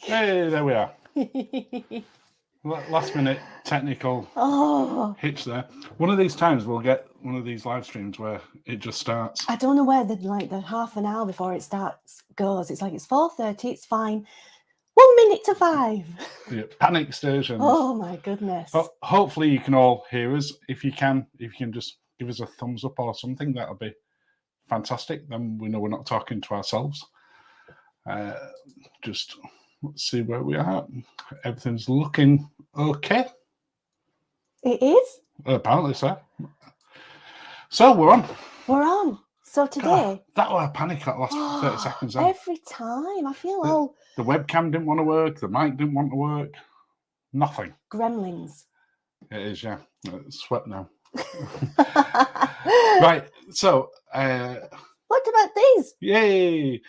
Hey, there we are. Last minute technical hitch there. One of these times we'll get one of these live streams where it just starts. I don't know where the half an hour before it starts goes. It's like it's 4:30. It's fine. 1 minute to 5. Yeah, panic stations. Oh my goodness. But hopefully you can all hear us. If you can just give us a thumbs up or something, that'll be fantastic. Then we know we're not talking to ourselves. Just let's see where we are. Everything's looking okay. It is? Apparently so. So we're on. We're on. So today... God, that was a panic at the last 30 seconds. Then. Every time. I feel The webcam didn't want to work. The mic didn't want to work. Nothing. Gremlins. It is, yeah. It's swept now. Right, so... what about these? Yay!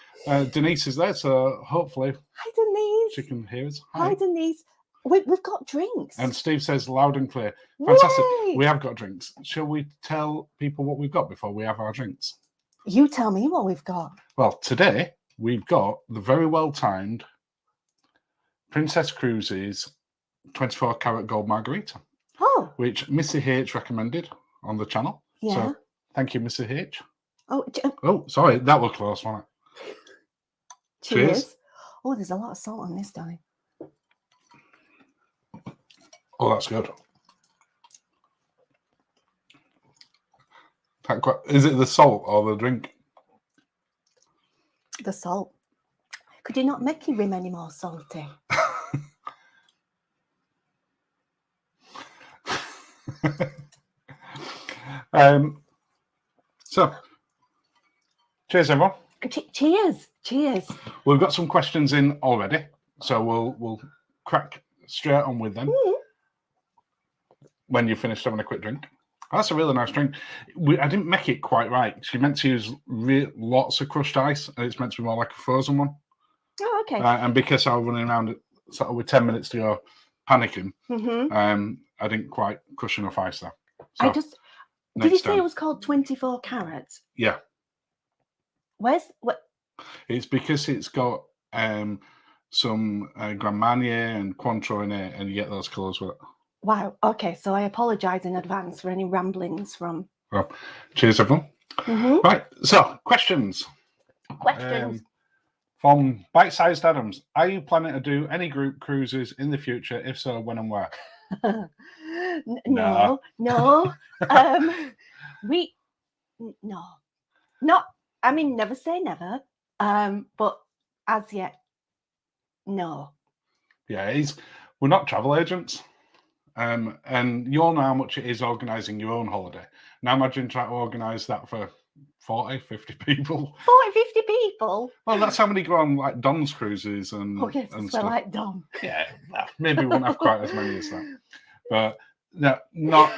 Denise is there, so hopefully... Hi, Denise. She can hear us. Hi Denise. We've got drinks. And Steve says loud and clear. Fantastic. Yay! We have got drinks. Shall we tell people what we've got before we have our drinks? You tell me what we've got. Well, today we've got the very well-timed Princess Cruises 24-carat gold margarita. Oh. Which Missy H recommended on the channel. Yeah. So, thank you, Missy H. Oh, sorry. That was close, wasn't it? Cheers. Oh, there's a lot of salt on this, darling. Oh, that's good. Is it the salt or the drink? The salt. Could you not make your rim any more salty? So, cheers, everyone. Cheers. Cheers. We've got some questions in already, so we'll crack straight on with them. When you finished having a quick drink. That's a really nice drink. I didn't make it quite right. She meant to use lots of crushed ice, and it's meant to be more like a frozen one. Oh, okay. And because I was running around sort of with 10 minutes to go, panicking, I didn't quite crush enough ice there. So, did you say it was called 24 carats? Yeah. What? It's because it's got some Grand Marnier and Cointreau in it, and you get those colours with it. Wow. Okay, so I apologise in advance for any ramblings from... Well, cheers, everyone. Right, so questions. From Bite-Sized Adams. Are you planning to do any group cruises in the future? If so, when and where? No. Not. I mean, never say never. But as yet, no. Yeah, we're not travel agents. And you all know how much it is organising your own holiday. Now imagine trying to organise that for 40, 50 people. 40, 50 people? Well, that's how many go on like Don's cruises and, and stuff. Like Don. Yeah, well, maybe we won't have quite as many as that. But no, not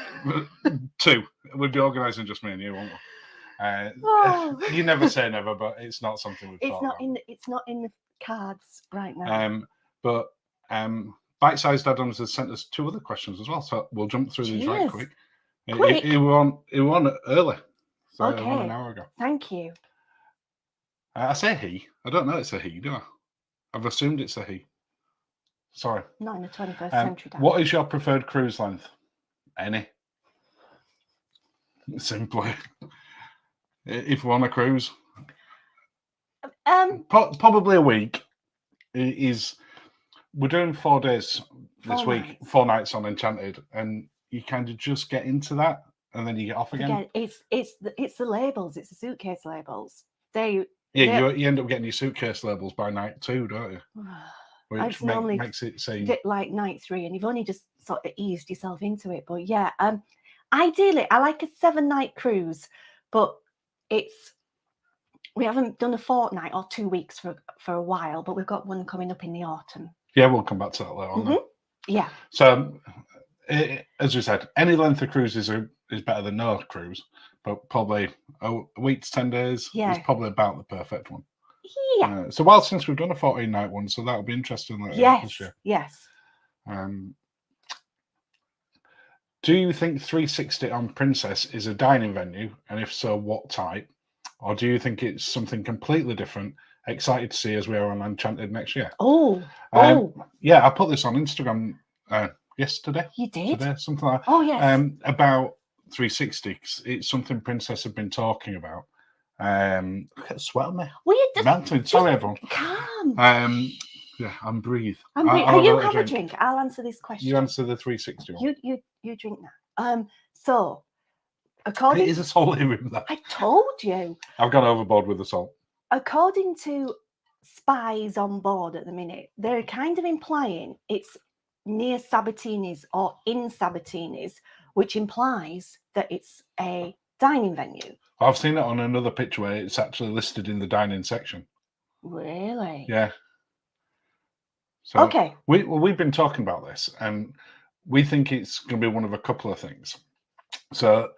2. We'd be organising just me and you, won't we? You never say never, but it's not something we've thought about. It's not in the cards right now. But Bite-Sized Adams has sent us 2 other questions as well, so we'll jump through these right quick. He were on early, so okay. 1 hour ago. Thank you. I say he. I don't know it's a he, do I? I've assumed it's a he. Sorry. Not in the 21st century. What is your preferred cruise length? Any. Simply. If we're on a cruise. Probably a week. We're doing 4 days this week, 4 nights on Enchanted, and you kind of just get into that, and then you get off again. It's the labels. It's the suitcase labels. You end up getting your suitcase labels by night 2, don't you? Which makes it seem like night 3, and you've only just sort of eased yourself into it. But yeah, ideally, I like a 7-night cruise, but we haven't done a fortnight or 2 weeks for a while, but we've got one coming up in the autumn. Yeah, we'll come back to that later on. Yeah. So, as we said, any length of cruise is better than no cruise, but probably a week to 10 days is probably about the perfect one. Yeah. So, since we've done a 14-night one, so that'll be interesting later this year. Yes. Do you think 360 on Princess is a dining venue? And if so, what type? Or do you think it's something completely different excited to see as we are on Enchanted next year. Yeah, I put this on Instagram yesterday. You did? Today, something like that. Oh, yes. About 360. It's something Princess had been talking about. Look at the sweat on me. Melting. Sorry, everyone. Calm. Yeah, I'm breathe. You have a drink. I'll answer this question. You answer the 360 one. You drink now. So, according... It is a salt room, that. I told you. I've gone overboard with the salt. According to spies on board at the minute, they're kind of implying it's near Sabatini's or in Sabatini's, which implies that it's a dining venue. I've seen it on another picture where it's actually listed in the dining section. Really? Yeah. So okay. We've been talking about this, and we think it's going to be one of a couple of things. So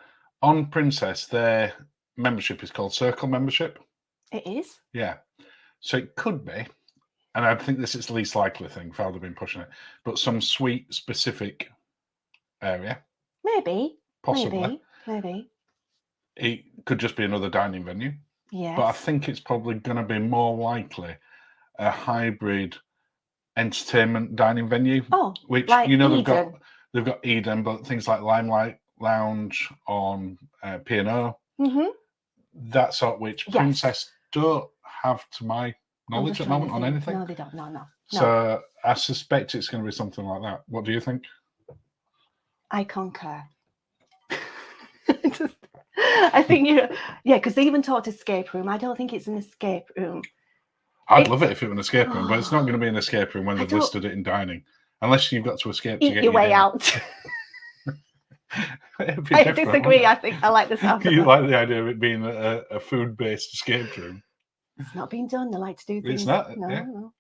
on Princess, their membership is called Circle membership. It is? Yeah. So it could be, and I think this is the least likely thing if I'd have been pushing it, but some suite specific area. Maybe. Possibly. Maybe. It could just be another dining venue. Yes. But I think it's probably going to be more likely a hybrid entertainment dining venue. Oh, which like they've got Eden, but things like Limelight Lounge on P&O. Mm-hmm. That sort, which Princess don't have to my knowledge at the moment on anything. No, they don't. No. So I suspect it's going to be something like that. What do you think? I concur. I think because they even talked escape room. I don't think it's an escape room. I'd love it if it were an escape room, but it's not going to be an escape room when they've listed it in dining, unless you've got to escape to get your way out. I disagree. I think I like the sound. You like the idea of it being a food-based escape room? It's not being done. They like to do things. It's not. No.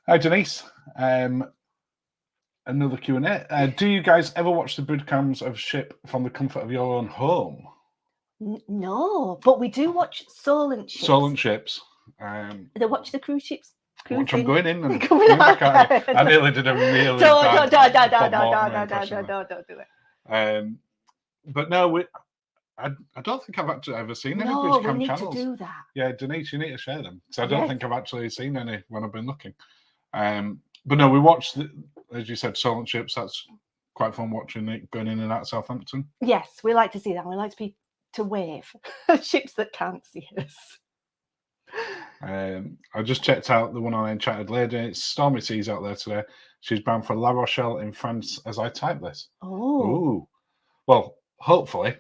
Hi, Denise. Another Q&A. Do you guys ever watch the broadcams of ship from the comfort of your own home? No, but we do watch Solent ships. Solent ships. They watch the cruise ships. Watch them going in and coming back out. I nearly did a really don't do it. But no, I don't think I've actually ever seen any broadcam channels. No, we need to do that. Yeah, Denise, you need to share them because I don't think I've actually seen any when I've been looking. But no, we watched, as you said, Solent ships. That's quite fun watching it going in and out of Southampton. Yes, we like to see that. We like to wave ships that can't see us. I just checked out the one on Enchanted Lady. It's stormy seas out there today. She's bound for La Rochelle in France as I type this. Oh. Well, hopefully,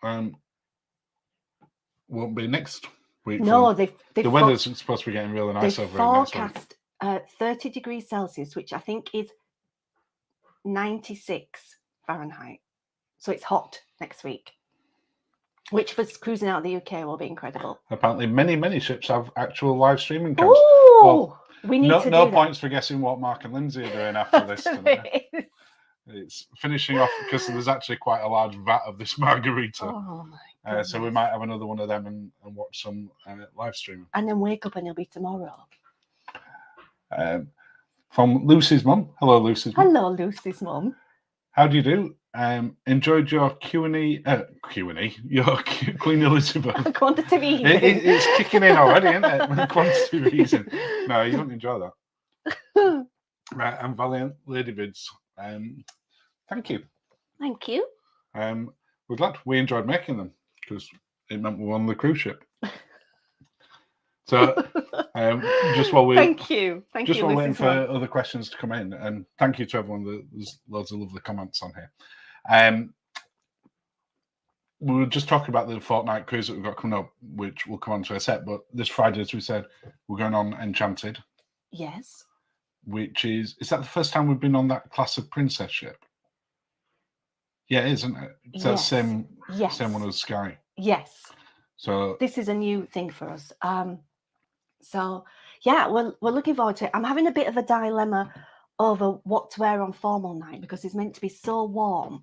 won't be next week. No, the weather's supposed to be getting really nice over here next week. Forecast 30 degrees Celsius, which I think is 96 Fahrenheit. So it's hot next week, which for cruising out of the UK will be incredible. Apparently, many ships have actual live streaming cams. Oh, we need to do no points for guessing what Mark and Linzi are doing after this. It's finishing off because there's actually quite a large vat of this margarita. Oh my goodness. So we might have another one of them and watch some live streaming. And then wake up and it'll be tomorrow. From Lucy's mum. Hello, Lucy's mum. Hello, Lucy's mum. How do you do? Enjoyed your Q&A, your Queen Elizabeth. Quantitative easing. It's kicking in already, isn't it? Quantitative easing. No, you won't enjoy that. Right, and Valiant Ladyvids. Thank you. Thank you. We're glad we enjoyed making them because it meant we were on the cruise ship. So, just while we thank you, while waiting for other questions to come in, and thank you to everyone. There's loads of lovely comments on here. We were just talking about the fortnight cruise that we've got coming up, which will come on to a set. But this Friday, as we said, we're going on Enchanted. Yes. Which is that the first time we've been on that class of princess ship? Yeah, it is, isn't it? It's that same one as Sky. Yes. So this is a new thing for us. So yeah, we're looking forward to it. I'm having a bit of a dilemma over what to wear on formal night because it's meant to be so warm.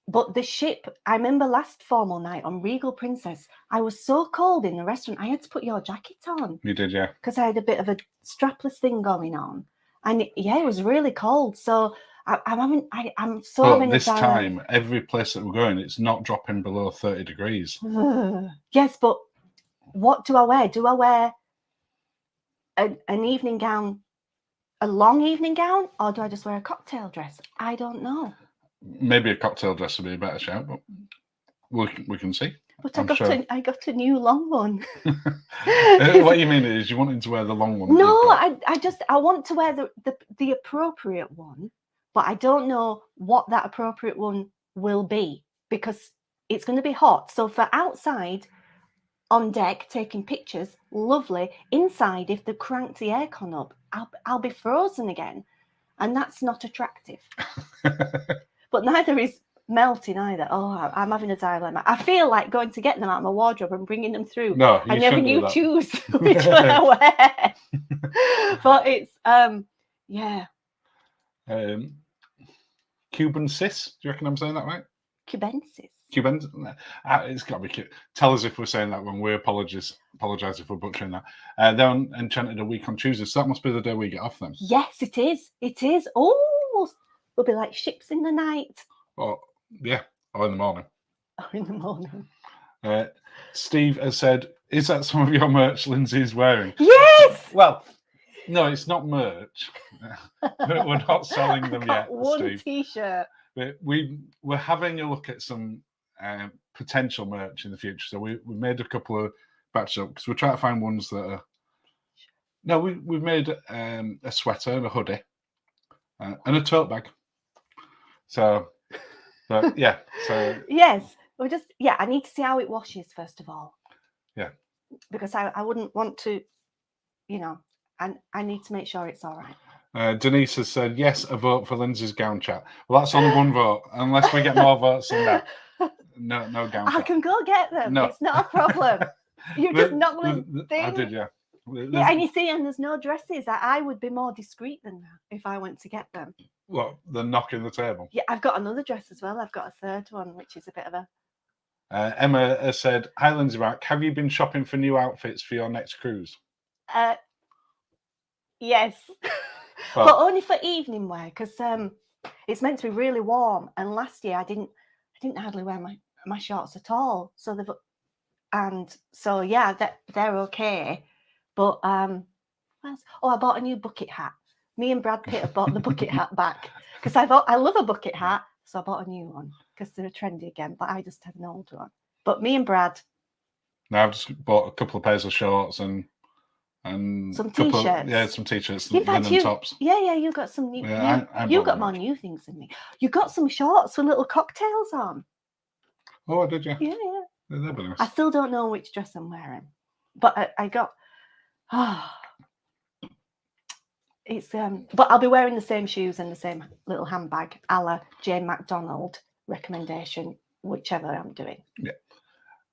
But the ship, I remember last formal night on Regal Princess, I was so cold in the restaurant, I had to put your jacket on. You did, yeah. Because I had a bit of a strapless thing going on. And it was really cold. So I'm so But having this a dilemma. time, every place that we're going, it's not dropping below 30 degrees. Yes, but what do I wear? Do I wear an evening gown, a long evening gown, or do I just wear a cocktail dress? I don't know. Maybe a cocktail dress would be a better shout, but we can see. But I'm sure. I got a new long one. What you mean is you wanted to wear the long one? No, I want to wear the appropriate one, but I don't know what that appropriate one will be because it's going to be hot. So for outside on deck taking pictures, lovely. Inside, if they cranked the aircon up, I'll be frozen again, and that's not attractive. But neither is melting either. Oh, I'm having a dilemma. I feel like going to get them out of my wardrobe and bringing them through. No, I never shouldn't do knew that. choose which one I wear. But it's yeah. Cuban cis. Do you reckon I'm saying that right? Cubensis. Cubans. It's got to be cute. Tell us if we're saying that when we apologise if we're butchering that. They're on Enchanted a week on Tuesday, so that must be the day we get off then. Yes, it is. It is. Oh, we'll be like ships in the night. Or yeah, or in the morning. Or in the morning. Steve has said, "Is that some of your merch Linzi is wearing?" Yes. Well, no, it's not merch. We're not selling them yet, One Steve. T-shirt. We're having a look at some potential merch in the future. So we made a couple of batches up because we're trying to find ones that are. No, we've made a sweater and a hoodie and a tote bag. So, but yeah, so yes, I need to see how it washes first of all. Yeah, because I wouldn't want to, and I need to make sure it's all right. Denise has said, yes, a vote for Linzi's gown chat. Well, that's only one vote. Unless we get more votes than that. No gown chat. I can go get them. No. It's not a problem. You're just not going to think. I did, yeah. Yeah, and you see, and there's no dresses. I would be more discreet than that if I went to get them. What, the knocking the table? Yeah, I've got another dress as well. I've got a third one, which is a bit of a... Emma has said, hi, Linzi Mark. Have you been shopping for new outfits for your next cruise? Yes. But only for evening wear, because it's meant to be really warm. And last year I didn't hardly wear my shorts at all. So they're okay. But I bought a new bucket hat. Me and Brad Pitt have bought the bucket hat back because I love a bucket hat, so I bought a new one because they're trendy again. But I just had an old one. But me and Brad. Now I've just bought a couple of pairs of shorts and some t-shirts. Some t-shirts, linen tops. Yeah, you got some new. You got more new things than me. You got some shorts with little cocktails on. Oh, did you? Yeah. That'd be nice. I still don't know which dress I'm wearing, but I got. It's but I'll be wearing the same shoes and the same little handbag, a la Jane McDonald recommendation, whichever I'm doing. Yeah,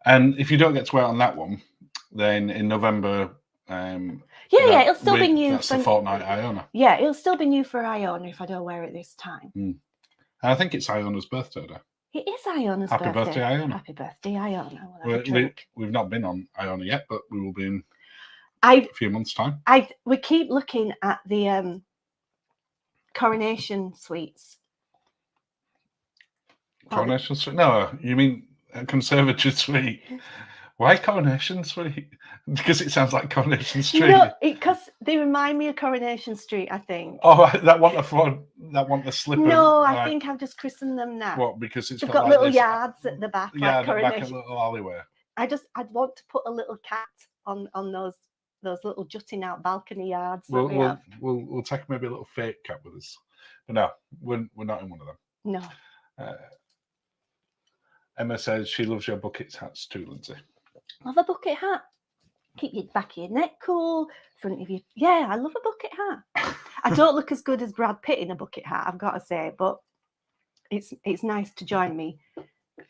and if you don't get to wear it on that one, then in November. It'll still be new. That's the fortnight Iona. Yeah, it'll still be new for Iona if I don't wear it this time. And I think it's Iona's birthday day. It is Iona's birthday. Happy birthday, Iona. Happy birthday, Iona. We'll have a drink. We've not been on Iona yet, but we will be in a few months' time. We keep looking at the Coronation Suites. Coronation Suite? No, you mean a Conservatory Suite. Why Coronation Suite? Because it sounds like Coronation Street. No, because they remind me of Coronation Street, I think. Oh, that one the slipper. No, I think I've just christened them now. What? Because it's they've got little yards at the back. Yeah, like Coronation. back a little alleyway. I'd want to put a little cat on those little jutting out balcony yards. We'll take maybe a little fake cat with us, but no, we're not in one of them. No. Emma says she loves your bucket hats too, Linzi. Love a bucket hat. Keep your back of your neck cool, front of you. Yeah, I love a bucket hat. I don't look as good as Brad Pitt in a bucket hat, I've got to say, but it's nice to join me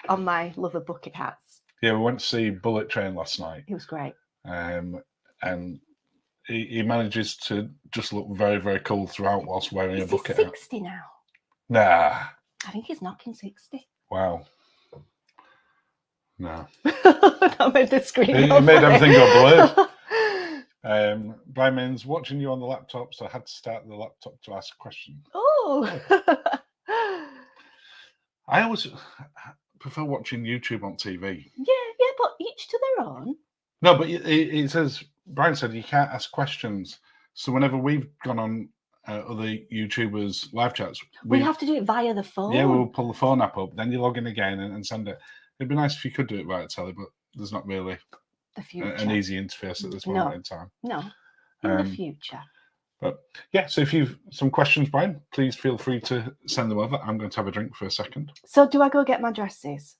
on my love of bucket hats. Yeah, we went to see Bullet Train last night. It was great. And he manages to just look very, very cool throughout whilst wearing a bucket hat. 60 now? Nah. I think he's knocking 60. Wow. No. That made the screen. It made everything go blurred. Blind Man's watching you on the laptop, so I had to start the laptop to ask a question. Oh, know. I always prefer watching YouTube on TV. Yeah, but each to their own. No, but it says, Brian said you can't ask questions. So whenever we've gone on other YouTubers' live chats, We have to do it via the phone. Yeah, we'll pull the phone app up, then you log in again and send it. It'd be nice if you could do it via telly, but there's not really an easy interface at this moment in time. No, in the future. But yeah, so if you've some questions, Brian, please feel free to send them over. I'm going to have a drink for a second. So do I go get my dresses?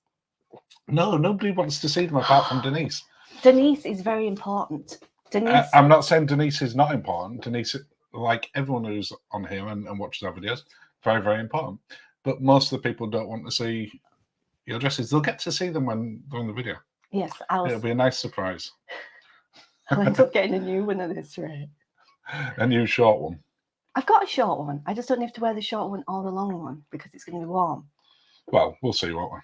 No, nobody wants to see them apart from Denise. Denise is very important. Denise. I'm not saying Denise is not important. Denise, like everyone who's on here and watches our videos, very, very important. But most of the people don't want to see your dresses. They'll get to see them when they're on the video. Yes, It'll be a nice surprise. I'll end up getting a new one at this rate. A new short one. I've got a short one. I just don't have to wear the short one or the long one because it's going to be warm. Well, we'll see, won't we?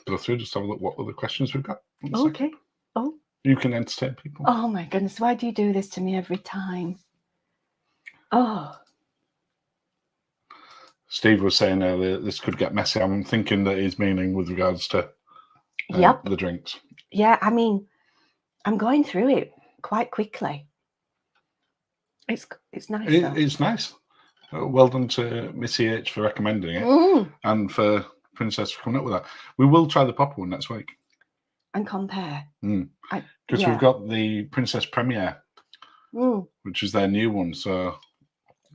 Go through, just have a look what other questions we've got. Okay. Oh. You can entertain people. Oh my goodness, why do you do this to me every time? Oh. Steve was saying earlier this could get messy. I'm thinking that he's meaning with regards to the drinks. Yeah, I mean, I'm going through it quite quickly. It's nice. It's nice. Well done to Missy H for recommending it and for Princess for coming up with that. We will try the proper one next week. And compare. Because we've got the Princess Premiere, which is their new one. So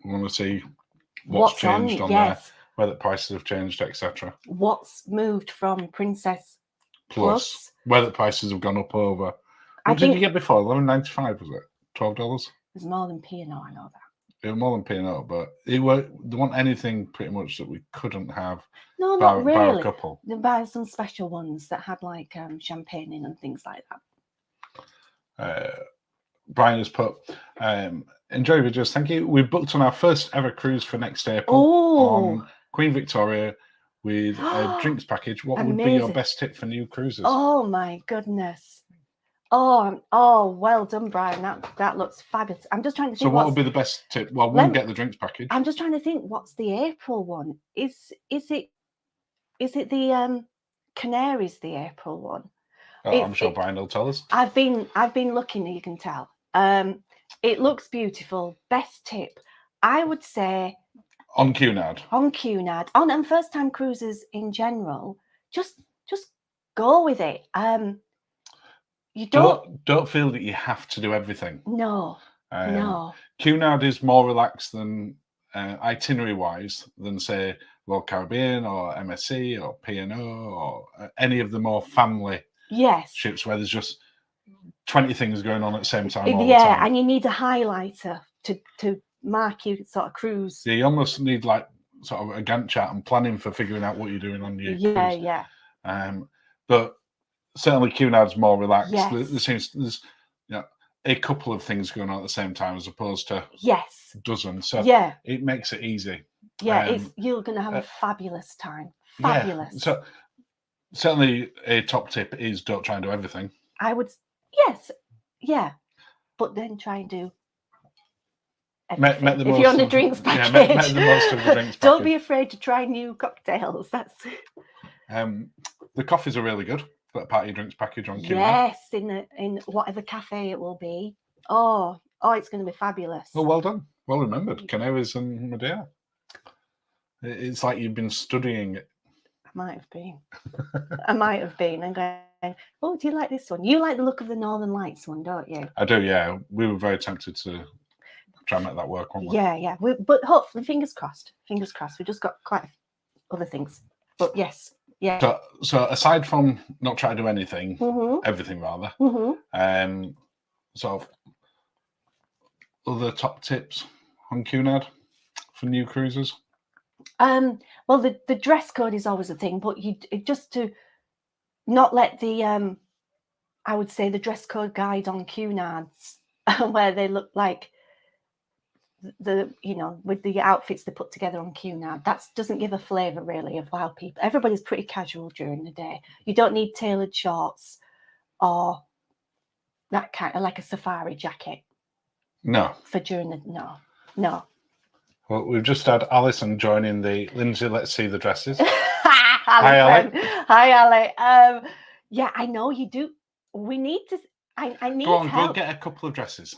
we want to see what's changed on there, where the prices have changed, etc. What's moved from Princess Plus, where the prices have gone up over. What did you get before? $11.95 was it? $12? It's more than P&O, I know that. It was more than P&O, but they want anything pretty much that we couldn't have. No, not really. Bar a couple. They buy some special ones that had like champagne in and things like that. Brian has put, enjoy videos, thank you. We've booked on our first ever cruise for next April on Queen Victoria with a drinks package. What would be your best tip for new cruises? Oh my goodness. Oh, well done, Brian. That looks fabulous. I'm just trying to think. So what would be the best tip? Well, we'll get the drinks package. I'm just trying to think. What's the April one? Is it the Canaries? The April one? I'm sure Brian will tell us. I've been looking. You can tell. It looks beautiful. Best tip, I would say. On Cunard. On first time cruises in general, just go with it. You don't feel that you have to do everything. No. Cunard is more relaxed than itinerary wise than say Royal Caribbean or MSC or P&O or any of the more family ships where there's just 20 things going on at the same time. All the time. And you need a highlighter to mark your sort of cruise. Yeah, you almost need like sort of a Gantt chart and planning for figuring out what you're doing on your cruise. But certainly Cunard's more relaxed. Yes. There's a couple of things going on at the same time as opposed to dozens. So it makes it easy. Yeah, you're going to have a fabulous time. Fabulous. Yeah. So certainly a top tip is don't try and do everything. I would, but then try and do everything. If you're on the drinks package. Make the most of the drinks package. Don't be afraid to try new cocktails. That's the coffees are really good. Got a party drinks package on Cunard. Yes, in whatever cafe it will be. Oh, it's going to be fabulous. Oh, well done. Well remembered. Canaries and Madeira. It's like you've been studying it. I might have been. And going, oh, do you like this one? You like the look of the Northern Lights one, don't you? I do, yeah. We were very tempted to try and make that work, weren't we? Yeah. But hopefully, fingers crossed. Fingers crossed. We just got quite other things. But yes. Yeah. So aside from not trying to do anything, everything rather, sort of other top tips on Cunard for new cruisers? Well, the dress code is always a thing, but just to not let the I would say the dress code guide on Cunards where they look like with the outfits they put together on Cunard, that doesn't give a flavour really of how people. Everybody's pretty casual during the day. You don't need tailored shorts or that kind of like a safari jacket. No. For during the no. Well, we've just had Alison joining the Lindsay. Let's see the dresses. Hi, Alison. Ali. Hi, Ali. Yeah, I know you do. We need to. I need Go on, help. go get a couple of dresses.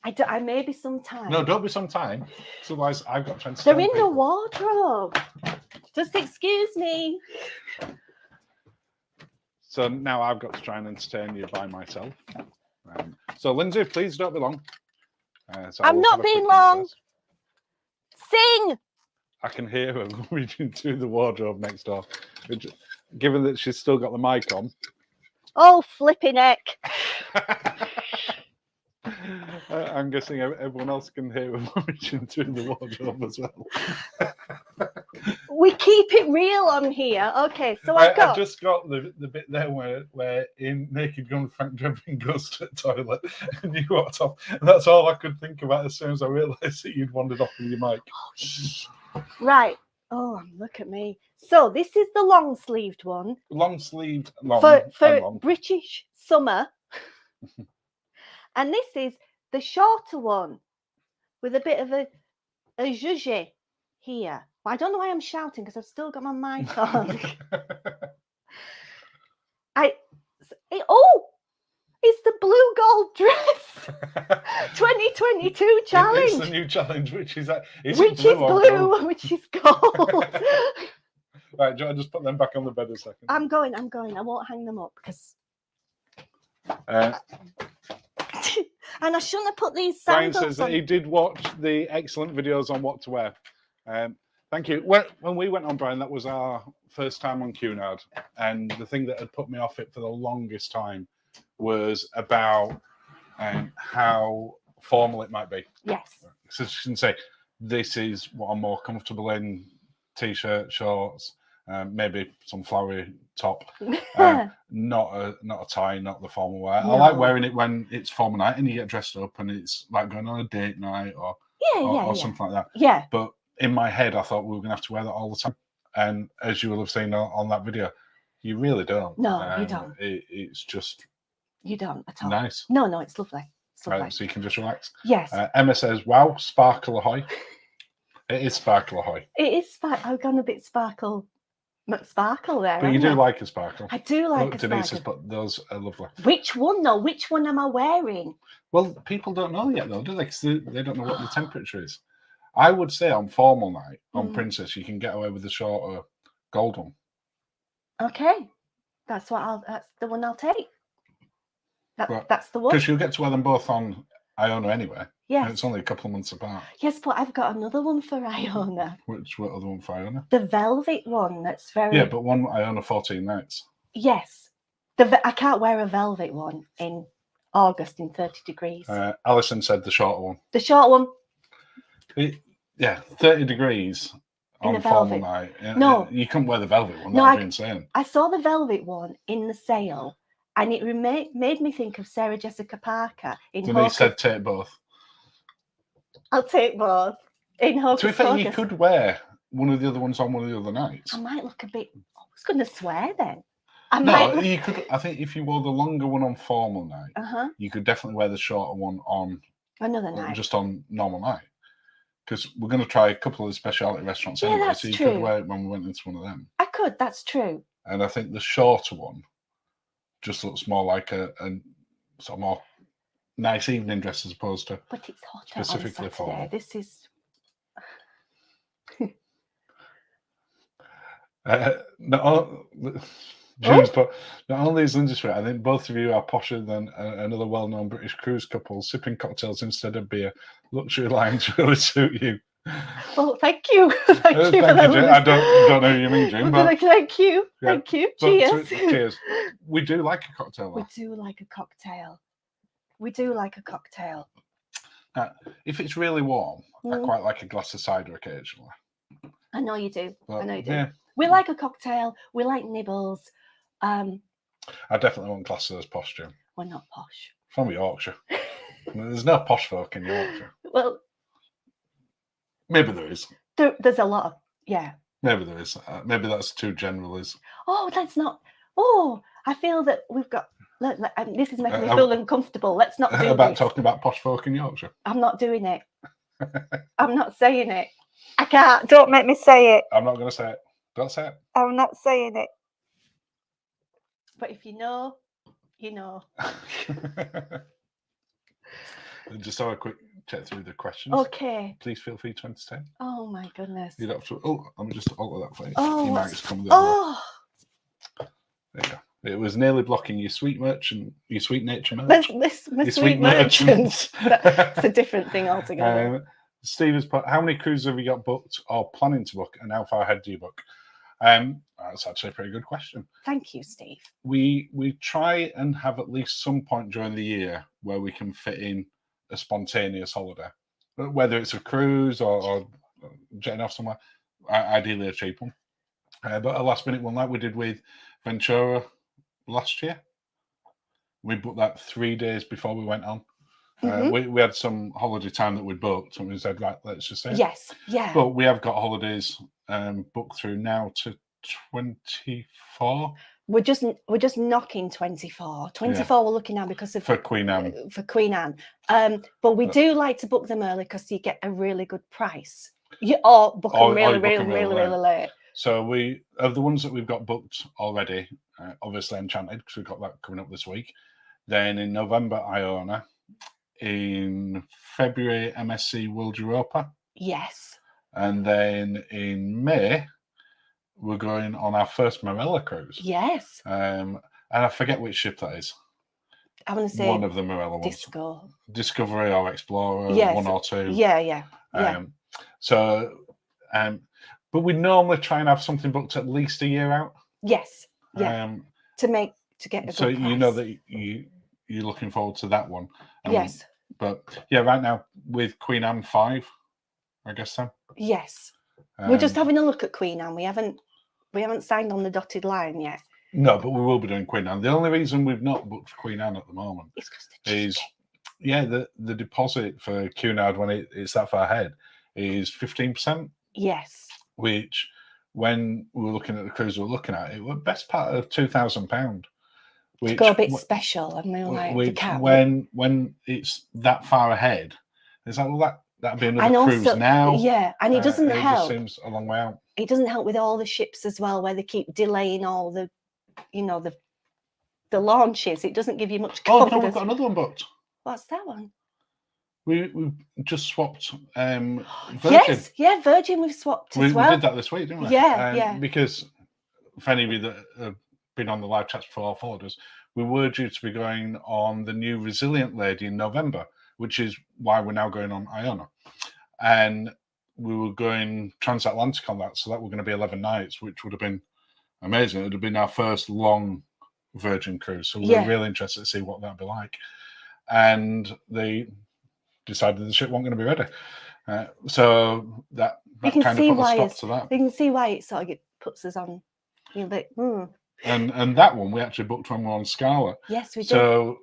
I maybe sometime. No, don't be sometime. Otherwise, I've got 20. They're in the wardrobe. Just excuse me. So now I've got to try and entertain you by myself. So Lindsay, please don't be long. So I'm not being long. Sing. I can hear her reaching through the wardrobe next door. Which, given that she's still got the mic on. Oh, flipping heck. I'm guessing everyone else can hear her reaching through the wardrobe as well. We keep it real on here. Okay, so I've just got the bit there where in Naked Gun Frank Drebin goes to the toilet and you walked off. And that's all I could think about as soon as I realised that you'd wandered off with your mic. Right. Oh, look at me. So this is the long-sleeved one. Long-sleeved, for British summer. And this is the shorter one with a bit of a zhuzh here. But I don't know why I'm shouting because I've still got my mic on. It's the blue gold dress. 2022 challenge. It's the new challenge, which is blue, which is gold. Right, do you want to just put them back on the bed a second? I'm going. I won't hang them up because. And I shouldn't have put these sandals Brian says on. that he did watch the excellent videos on what to wear. Thank you. When we went on, Brian, that was our first time on Cunard. And the thing that had put me off it for the longest time was about how formal it might be. Yes. So you can say, this is what I'm more comfortable in, T-shirt, shorts, maybe some flowery top. Not a tie, not the formal wear. No. I like wearing it when it's formal night and you get dressed up and it's like going on a date night or something like that. Yeah. But in my head, I thought we were going to have to wear that all the time. And as you will have seen on that video, you really don't. No, you don't. It's just... You don't at all. Nice. No, it's lovely. It's lovely. Right, so you can just relax. Yes. Emma says, wow, sparkle ahoy. It is sparkle ahoy. It is sparkle. I've gone a bit sparkle there. But you do like a sparkle. I do like a Denise sparkle. Has put those are lovely. Which one though? Which one am I wearing? Well, people don't know yet though, do they? Because they don't know what the temperature is. I would say on formal night, on Princess, you can get away with the shorter gold one. Okay. That's the one I'll take. That's the one. Because you'll get to wear them both on Iona anyway. Yes. It's only a couple of months apart. Yes, but I've got another one for Iona. What other one for Iona? The velvet one that's very... Yeah, but one Iona 14 nights. Yes. I can't wear a velvet one in August in 30 degrees. Alison said the shorter one. The short one? 30 degrees on formal night. No. You couldn't wear the velvet one. No, That would be insane. I saw the velvet one in the sale. And it made me think of Sarah Jessica Parker in Denise said take both. I'll take both. In Hocus To be fair, Pocus. you could wear one of the other ones on one of the other nights. I might look a bit... I was going to swear then. You could. I think if you wore the longer one on formal night, you could definitely wear the shorter one on another night. Just on normal night. Because we're going to try a couple of the specialty restaurants anyway. That's so you true. could wear it when we went into one of them. I could, that's true. And I think the shorter one just looks more like a sort of more nice evening dress as opposed to but it's hotter specifically on Saturday. for This is James, but not only is Lindsay sweet, I think both of you are posher than another well-known British cruise couple. Sipping cocktails instead of beer, luxury lines really suit you. Well, thank you. Thank you. Thank you, I don't know who you mean, Jim, but thank you. Yeah. Thank you. Cheers. Cheers. We do like a cocktail. We do like a cocktail. We do like a cocktail. If it's really warm, I quite like a glass of cider occasionally. I know you do. But, I know you do. Yeah. We like a cocktail. We like nibbles. I definitely want glasses as posh, Jim. We're not posh. From Yorkshire. There's no posh folk in Yorkshire. Well, maybe there is. There's a lot of, yeah. Maybe there is. Maybe that's too general. Oh, that's not. Oh, I feel that we've got. This is making me feel uncomfortable. Let's not do about this. Talking about posh folk in Yorkshire. I'm not doing it. I'm not saying it. I can't. Don't make me say it. I'm not going to say it. Don't say it. I'm not saying it. But if you know, you know. Just have a quick check through the questions. Okay. Please feel free to entertain. Oh my goodness. You don't have to. Oh, let me just alter that for you. Oh, You might what's- just come the other way. Oh, There you go. It was nearly blocking your sweet merchant, your sweet nature merch. my Your sweet merchant. That's a different thing altogether. Steve has put, how many cruises have you got booked or planning to book, and how far ahead do you book? That's actually a pretty good question. Thank you, Steve. We try and have at least some point during the year where we can fit in a spontaneous holiday, whether it's a cruise or jetting off somewhere, ideally a cheap one. But a last minute one like we did with Ventura last year, we booked that 3 days before we went on. We had some holiday time that we'd booked, and we said, right, let's just say it. Yes, yeah. But we have got holidays booked through now to 24. We're just knocking 24. 24 we're looking at because of For Queen Anne. For Queen Anne. But we do like to book them early because you get a really good price. Or book them really late. So we of the ones that we've got booked already, obviously Enchanted, because we've got that coming up this week. Then in November, Iona. In February, MSC World Europa. Yes. And then in May, we're going on our first Marella cruise. Yes. And I forget which ship that is. I want to say one of the Marella ones. Discovery or Explorer, yes. 1 or 2. Yeah. But we normally try and have something booked at least a year out. Yes. Yeah. To get a good price. You know that you're looking forward to that one. Yes. But yeah, right now with Queen Anne 5, I guess so. Yes. We're just having a look at Queen Anne. We haven't signed on the dotted line yet. No, but we will be doing Queen Anne. The only reason we've not booked Queen Anne at the moment is the deposit for Cunard when it's that far ahead is 15%. Yes. Which, when we were looking at the cruise we were looking at, it was best part of £2,000. To go a bit special, and we're like, which when it's that far ahead, it's like, well, that'd be another cruise now. Yeah, and it doesn't help. Just seems a long way out. It doesn't help with all the ships as well, where they keep delaying all the, the launches. It doesn't give you much confidence. Oh no, we've got another one booked. What's that one? We've just swapped Virgin. Yes, yeah, Virgin we've swapped as well. We did that this week, didn't we? Yeah. Because for any of you that have been on the live chats before or followed us, we were due to be going on the new Resilient Lady in November, which is why we're now going on Iona. And we were going transatlantic on that, so that were going to be 11 nights, which would have been amazing. It would have been our first long Virgin cruise, so we were really interested to see what that'd be like. And they decided the ship wasn't going to be ready, so that kind of put a stop to that. You can see why it sort of puts us on. And that one we actually booked when we were on Scala. Yes, we did. So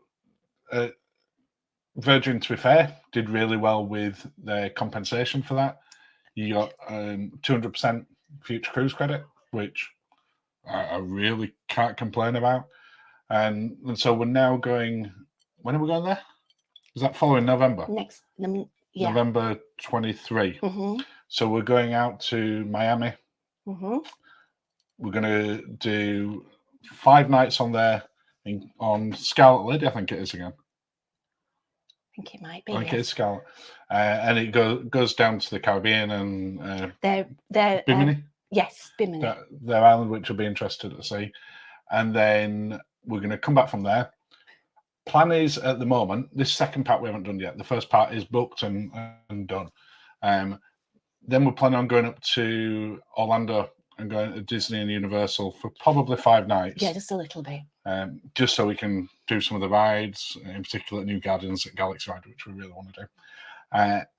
Virgin, to be fair, did really well with their compensation for that. You got 200% future cruise credit, which I really can't complain about. And so we're now going. When are we going there? Is that following November? November 23. Mm-hmm. So we're going out to Miami. Mm-hmm. We're going to do 5 nights on there on Scarlet Lady, I think it is again. I think it might be. I think it is Scarlet. And it goes down to the Caribbean and Bimini. Yes, Bimini. Their island, which will be interested to see. And then we're going to come back from there. Plan is, at the moment, this second part we haven't done yet. The first part is booked and done. Then we're planning on going up to Orlando and going to Disney and Universal for probably 5 nights. Yeah, just a little bit. Just so we can do some of the rides, in particular New Gardens at Galaxy Ride, which we really want to do.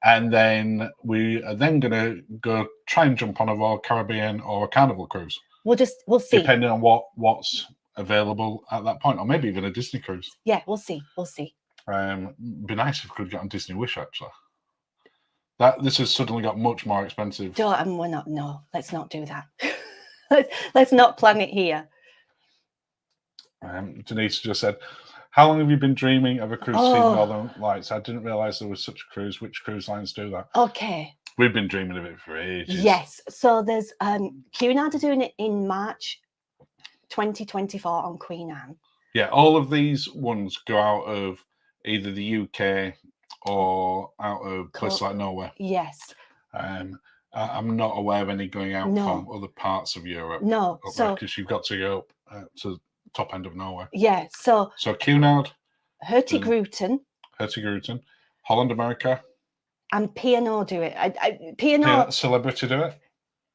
And then we are then going to go try and jump on a Royal Caribbean or a Carnival cruise. We'll see. Depending on what's available at that point, or maybe even a Disney cruise. Yeah, we'll see. Be nice if we could get on Disney Wish, actually. This has suddenly got much more expensive. Let's not do that. let's not plan it here. Denise just said, how long have you been dreaming of a cruise to see Northern Lights? I didn't realise there was such a cruise. Which cruise lines do that? Okay. We've been dreaming of it for ages. Yes. So there's Cunard are doing it in March 2024 on Queen Anne. Yeah, all of these ones go out of either the UK or out of places like Norway. Yes. I'm not aware of any going out No. from other parts of Europe. No. So because you've got to go up to the top end of Norway. yeah. So Cunard, Hurtigruten, Holland, America, and P&O do it. P&O Celebrity do it.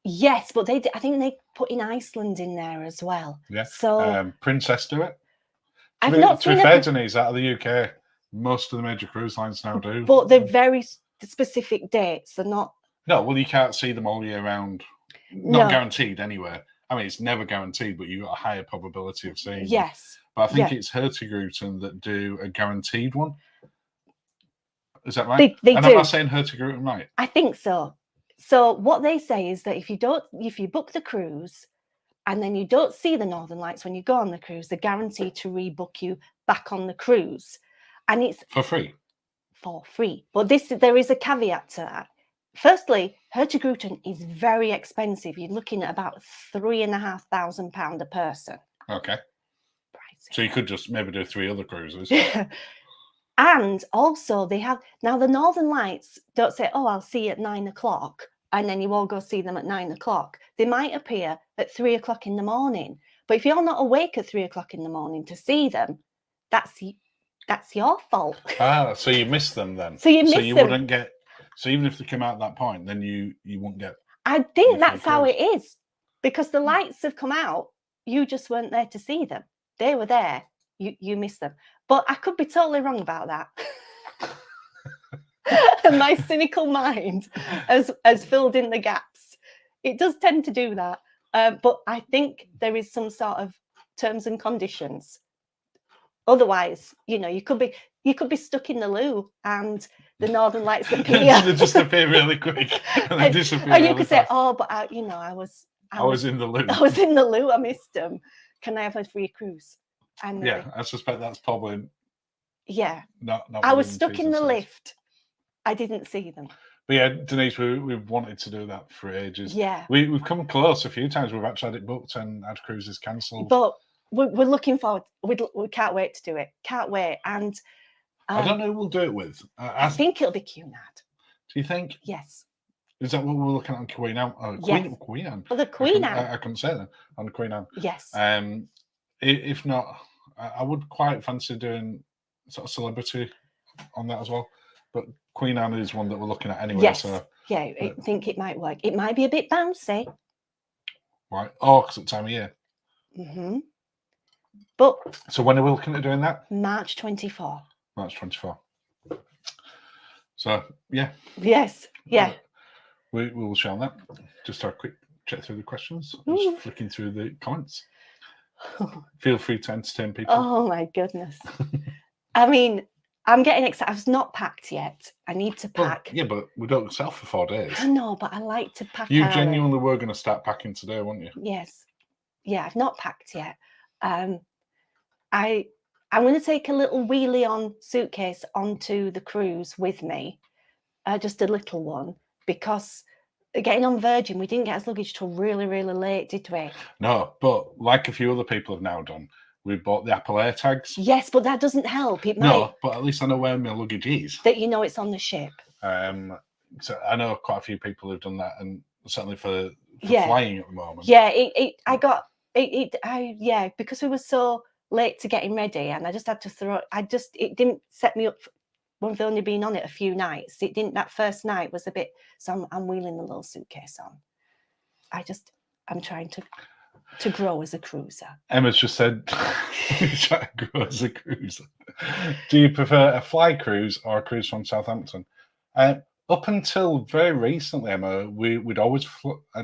Yes, but I think they put in Iceland in there as well. Yeah. So Princess do it. I've not to be seen fair, it, Denise, out of the UK, most of the major cruise lines now do. but they're very specific dates. They're not. No, well, you can't see them all year round. Not guaranteed anywhere. I mean, it's never guaranteed, but you've got a higher probability of seeing them. Yes. But I think it's Hurtigruten that do a guaranteed one. Is that right? They and do. I'm not saying Hurtigruten right. I think so. So what they say is that if you book the cruise and then you don't see the Northern Lights when you go on the cruise, they're guaranteed to rebook you back on the cruise. And it's for free. For free. But there is a caveat to that. Firstly, Hurtigruten is very expensive. You're looking at about £3,500 a person. Okay. Pricey. So you could just maybe do 3 other cruises. And also they have now the Northern Lights don't say, oh, I'll see you at 9 o'clock, and then you all go see them at 9 o'clock. They might appear at 3 o'clock in the morning. But if you're not awake at 3 o'clock in the morning to see them, that's your fault. So you miss them then. So you them. Wouldn't get. So even if they come out at that point, then you won't get. I think that's how it is, because the lights have come out. You just weren't there to see them. They were there. You missed them. But I could be totally wrong about that. And my cynical mind has filled in the gaps. It does tend to do that. But I think there is some sort of terms and conditions. Otherwise, you could be stuck in the loo and the Northern Lights appear. They just appear really quick and they disappear. And you could say, "Oh, but I was in the loo. I was in the loo. I missed them. Can I have a free cruise?" And I suspect that's probably. Yeah. Not I was stuck in the lift. I didn't see them. But yeah, Denise, we've wanted to do that for ages. Yeah. We've come close a few times. We've actually had it booked and had cruises cancelled. But we're looking forward. We can't wait to do it. Can't wait. And I don't know who we'll do it with. I think it'll be Cunard. Do you think? Yes. Is that what we're looking at on Queen Anne? Yes. Queen Anne. Oh, the Queen Anne. I couldn't say that on the Queen Anne. Yes. If not, I would quite fancy doing sort of celebrity on that as well. But Queen Anne is one that we're looking at anyway. Yes. So yeah, I think it might work. It might be a bit bouncy. Right. Oh, because it's time of year. Mm-hmm. But so when are we looking at doing that? March 24. March 24. So yeah. Yes. Yeah. We will show that. Just a quick check through the questions. Just flicking through the comments. Feel free to entertain people. Oh my goodness. I mean, I'm getting excited. I've not packed yet. I need to pack. Well, yeah, but we don't sell for 4 days. I know, but I like to pack. You genuinely were going to start packing today, weren't you? Yes. Yeah, I've not packed yet. I'm going to take a little wheelie-on suitcase onto the cruise with me, just a little one, because getting on Virgin, we didn't get us luggage till really, really late, did we? No, but like a few other people have now done, we bought the Apple AirTags. Yes, but that doesn't help. It might. No, but at least I know where my luggage is. That it's on the ship. So I know quite a few people who've done that, and certainly for flying at the moment. Yeah, because we were so late to getting ready, and I just had to it didn't set me up. We've only been on it a few nights. It didn't. That first night was a bit. So I'm wheeling the little suitcase on. I'm trying to grow as a cruiser. Emma's just said, trying to grow as a cruiser. Do you prefer a fly cruise or a cruise from Southampton? Up until very recently, Emma, we'd always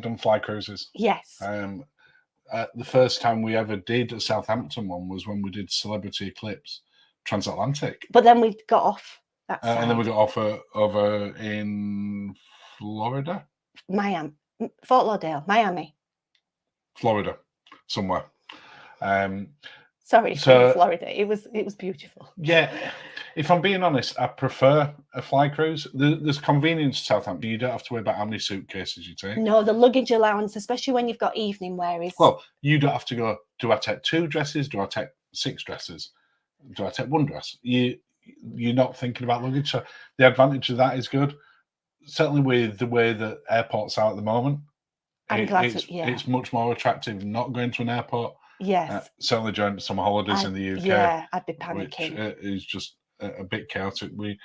done fly cruises. Yes. The first time we ever did a Southampton one was when we did Celebrity Eclipse Transatlantic. But then we got off that side. And then we got off over in Florida? Miami. Fort Lauderdale, Miami. Florida, somewhere. Sorry, So- Florida. It was beautiful. Yeah, if I'm being honest, I prefer a fly cruise. There's convenience to Southampton. You don't have to worry about how many suitcases you take. No, the luggage allowance, especially when you've got evening wear, is Well, you don't have to go, do I take 2 dresses? Do I take 6 dresses? Do I take 1 dress? You're not thinking about luggage. So the advantage of that is good. Certainly with the way that airports are at the moment, I'm glad it's, to, yeah. it's much more attractive not going to an airport. Yes. Certainly during summer holidays in the UK. Yeah, I'd be Which panicking. is just a bit chaotic. We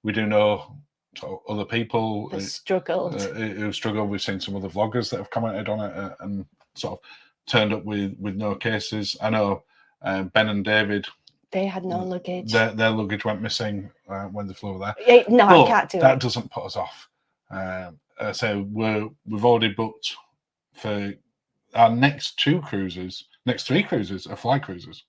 do know sort of other people That struggled. who struggle. We've seen some other vloggers that have commented on it and sort of turned up with no cases. I know Ben and David. They had no luggage. Their luggage went missing when they flew over there. No, But I can't do that it. doesn't put us off. So we've already booked for our next 3 cruises are fly cruises.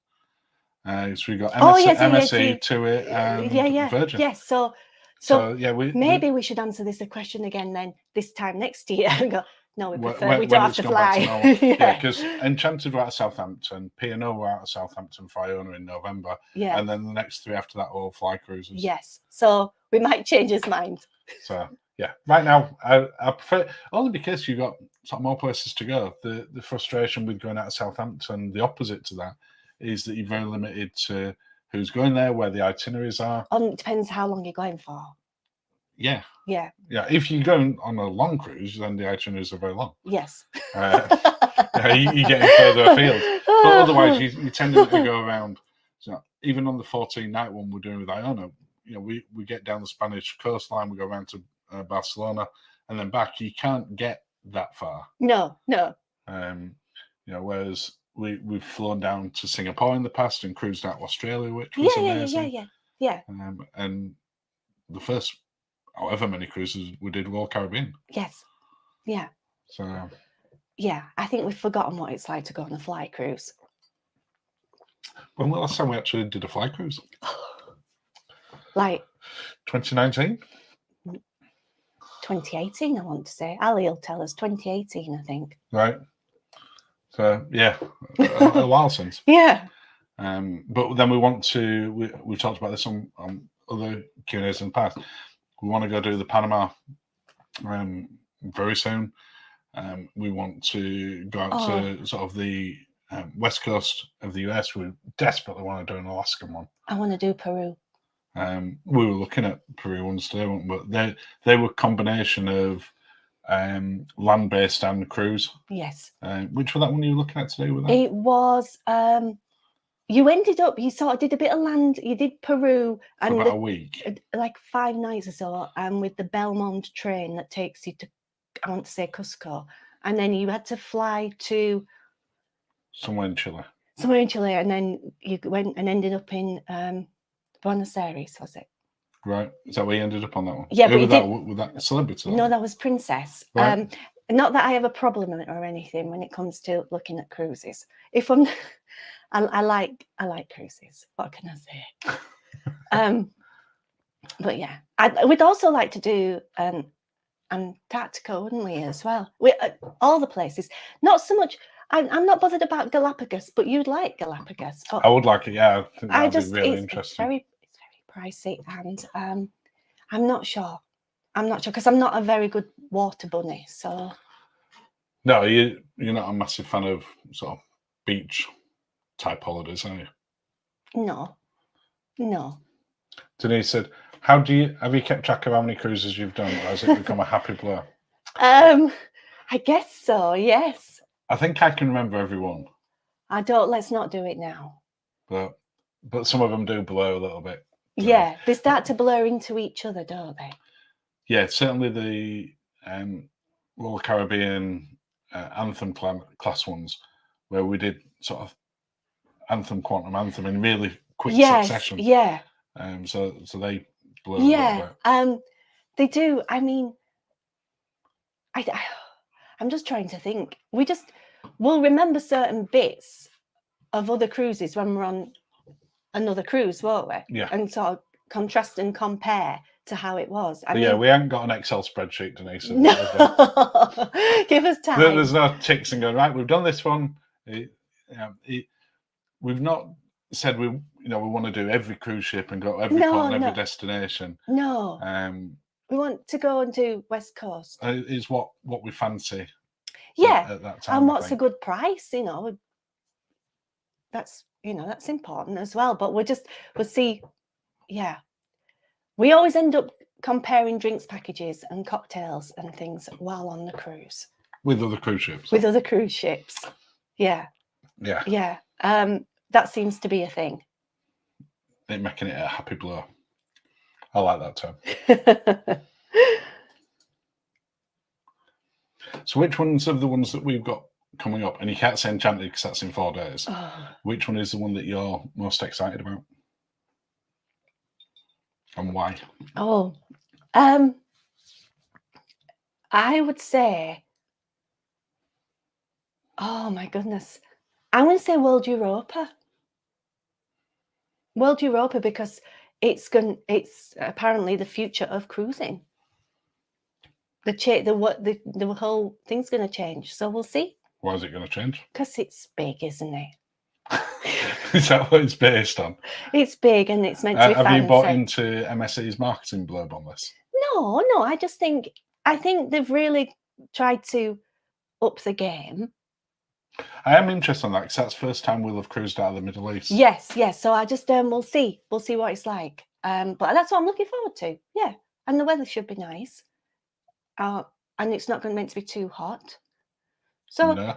So we got MSC to it and Virgin. Yes. So yeah, maybe we should answer this question again then this time next year and go, no, we prefer we when don't have it's to gone back to fly. normal. Yeah, because Enchanted were out of Southampton, P&O were out of Southampton for Iona in November, Yeah. and then the next 3 after that are all fly cruises. Yes. So we might change his mind. So yeah, right now I prefer, only because you've got sort of more places to go. The frustration with going out of Southampton, the opposite to that, is that you're very limited to who's going there, where the itineraries are. It depends how long you're going for. Yeah. Yeah. Yeah. If you're going on a long cruise, then the itineraries are very long. Yes. You're getting further afield. But otherwise, you tend to go around. So even on the 14-night one we're doing with Iona, we get down the Spanish coastline, we go around to Barcelona, and then back. You can't get that far. No. Whereas we've flown down to Singapore in the past and cruised out Australia, which was amazing. Yeah. And the first however many cruises we did were all Caribbean. Yes. Yeah. So yeah, I think we've forgotten what it's like to go on a flight cruise. When was the last time we actually did a flight cruise? Like 2019? 2018, I want to say. Ali'll tell us 2018, I think. Right. So yeah, a while since. Yeah. But then we talked about this on other Q&As in the past. We want to go do the Panama very soon. We want to go out to sort of the west coast of the US. We desperately want to do an Alaskan one. I want to do Peru. We were looking at Peru ones today, but they were a combination of land-based and cruise. Yes. Which was that one you were looking at today? With that? It was. You sort of did a bit of land. You did Peru and for about a week, like 5 nights or so, and with the Belmont train that takes you to, I want to say Cusco, and then you had to fly to somewhere in Chile, and then you went and ended up in Buenos Aires, was it? Right. Is that where you ended up on that one? Yeah, but with that celebrity? No, that was Princess. Right. Not that I have a problem or anything when it comes to looking at cruises. If I'm, I like cruises. What can I say? But yeah, we'd also like to do Antarctica, wouldn't we, as well? All the places. Not so much. I'm not bothered about Galapagos, but you'd like Galapagos. I would like it. Yeah, I think that'd be really interesting. It's very pricey, and I'm not sure. Because I'm not a very good water bunny. So no, you're not a massive fan of sort of beach type holidays, are you? No. Denise said, have you kept track of how many cruises you've done, or has it become a happy blur? I guess so, yes. I think I can remember everyone. Let's not do it now. But some of them do blur a little bit. Yeah, they start to blur into each other, don't they? Yeah, certainly the Royal Caribbean Anthem class ones, where we did sort of Anthem, Quantum Anthem in really quick succession. Yeah. So they blur a little bit. They do. I mean, I'm just trying to think. We'll remember certain bits of other cruises when we're on another cruise, won't we? Yeah. And sort of contrast and compare to how it was. I mean, we haven't got an Excel spreadsheet, Denise. No. Give us time. There's no ticks and going, right, we've done this one. we've not said we want to do every cruise ship and go every No, port and every no. destination. No, we want to go and do West Coast. Is what we fancy. Yeah, At that time. and what's a good price? That's that's important as well. But we'll see. Yeah, we always end up comparing drinks packages and cocktails and things while on the cruise with other cruise ships. With other cruise ships, yeah. That seems to be a thing. They're making it a happy blow. I like that term. So which ones of the ones that we've got coming up, and you can't say Enchanted because that's in 4 days, which one is the one that you're most excited about? And why? I would say, oh my goodness, I'm going to say World Europa. World Europa, because it's apparently the future of cruising. The whole thing's going to change, so we'll see. Why is it going to change? Because it's big, isn't it? Is that what it's based on? It's big and it's meant to be fancy. Have you bought into MSC's marketing blurb on this? No. I think they've really tried to up the game. I am interested in that because that's the first time we'll have cruised out of the Middle East. Yes. So I just we'll see what it's like. But that's what I'm looking forward to. Yeah, and the weather should be nice. And it's not meant to be too hot. So no.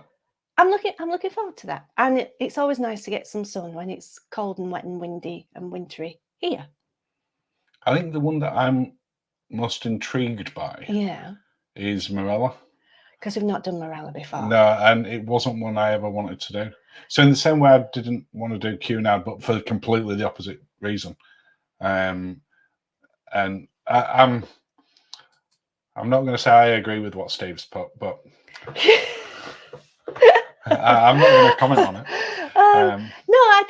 I'm looking forward to that. And it's always nice to get some sun when it's cold and wet and windy and wintry here. I think the one that I'm most intrigued by is Marella. Because we've not done Marella before. No, and it wasn't one I ever wanted to do. So in the same way I didn't want to do Cunard, but for completely the opposite reason. And I'm not going to say I agree with what Steve's put, but I'm not going to comment on it. No, I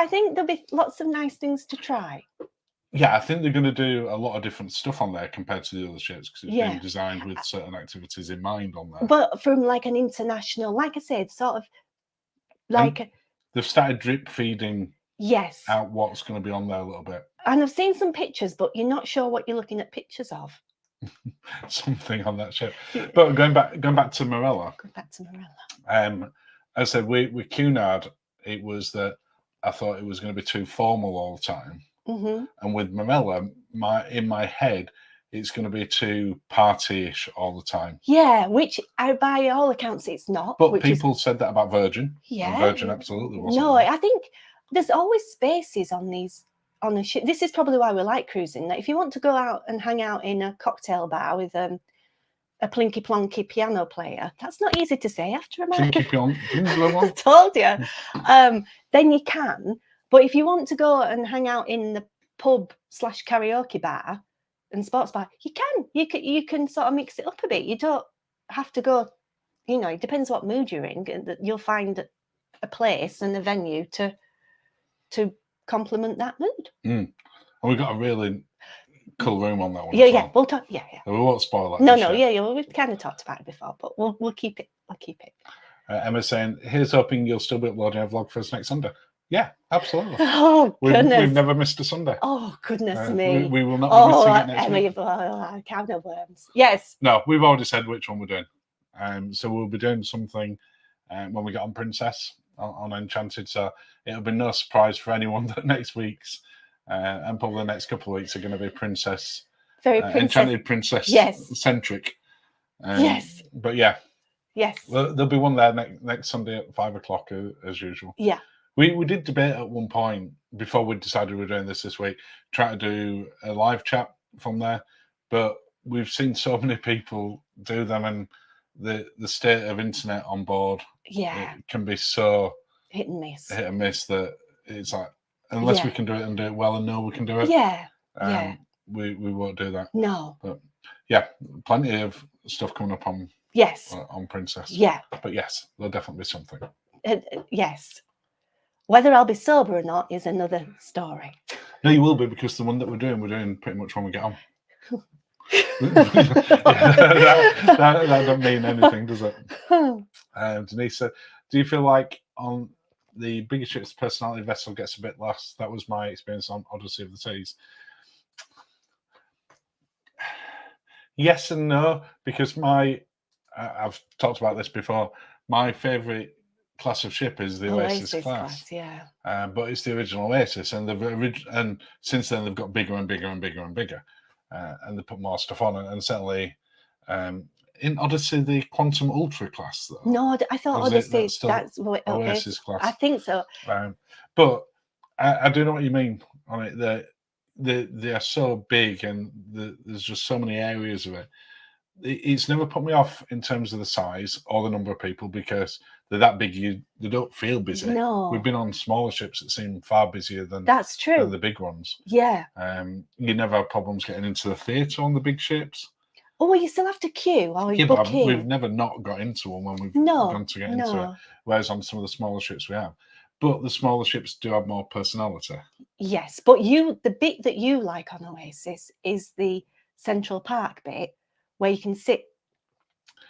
think there'll be lots of nice things to try. Yeah, I think they're going to do a lot of different stuff on there compared to the other ships because it's been designed with certain activities in mind on there. But from like an international, like I said, sort of like they've started drip feeding out what's going to be on there a little bit. And I've seen some pictures, but you're not sure what you're looking at pictures of. Something on that ship. But going back to Marella. As I said, with Cunard, it was that I thought it was going to be too formal all the time. Mm-hmm. And with Marella, in my head, it's going to be too party-ish all the time. Yeah, which by all accounts it's not. But people said that about Virgin. Yeah, and Virgin absolutely wasn't. No, I think there's always spaces on a ship. This is probably why we like cruising. That if you want to go out and hang out in a cocktail bar with a plinky plonky piano player, that's not easy to say after a minute. I told you. Then you can. But if you want to go and hang out in the pub / karaoke bar and sports bar, you can. You can sort of mix it up a bit. You don't have to go. It depends what mood you're in. You'll find a place and a venue to complement that mood. And we've got a really cool room on that one. Yeah. We'll talk. Yeah. We won't spoil that. No. Yeah. Well, we've kind of talked about it before, but we'll keep it. I'll keep it. Emma's saying, "Here's hoping you'll still be uploading a vlog for us next Sunday." Yeah, absolutely. Oh, goodness. We've never missed a Sunday. Oh, goodness me. We will not be missing it next week. Emma, can of worms. Yes. No, we've already said which one we're doing. So we'll be doing something when we get on Princess, on Enchanted. So it'll be no surprise for anyone that next week's and probably the next couple of weeks are going to be Princess. Very princess. Enchanted Princess centric. Yes. But yeah. Yes. There'll be one there next Sunday at 5:00 as usual. Yeah. We did debate at one point before we decided we were doing this week, trying to do a live chat from there, but we've seen so many people do them, and the state of internet on board, it can be so hit and miss that it's like unless we can do it and do it well and know we can do it, we won't do that. No, but yeah, plenty of stuff coming up on Princess. Yeah, but yes, there'll definitely be something. Yes. Whether I'll be sober or not is another story. No, you will be, because the one that we're doing pretty much when we get on. that don't mean anything, does it? Denise, do you feel like on the bigger ship's personality vessel gets a bit lost. That was my experience on Odyssey of the Seas. Yes and no, because I've talked about this before. My favourite class of ship is the Oasis class. Yeah. But it's the original Oasis, and and since then they've got bigger and bigger and bigger and bigger, and they put more stuff on it. And certainly, in Odyssey, the Quantum Ultra class, though. No, I thought Odyssey. That's what Oasis class. I think so. But I do know what you mean on it. They are so big, and there's just so many areas of it. It's never put me off in terms of the size or the number of people, because they're that big. They don't feel busy. No, we've been on smaller ships that seem far busier than that's true. Than the big ones. Yeah. You never have problems getting into the theatre on the big ships. Oh, well, you still have to queue or Yeah, book but in. we've never not got into one when we've gone to get into it. Whereas on some of the smaller ships we have. But the smaller ships do have more personality. Yes, but the bit that you like on Oasis is the Central Park bit where you can sit.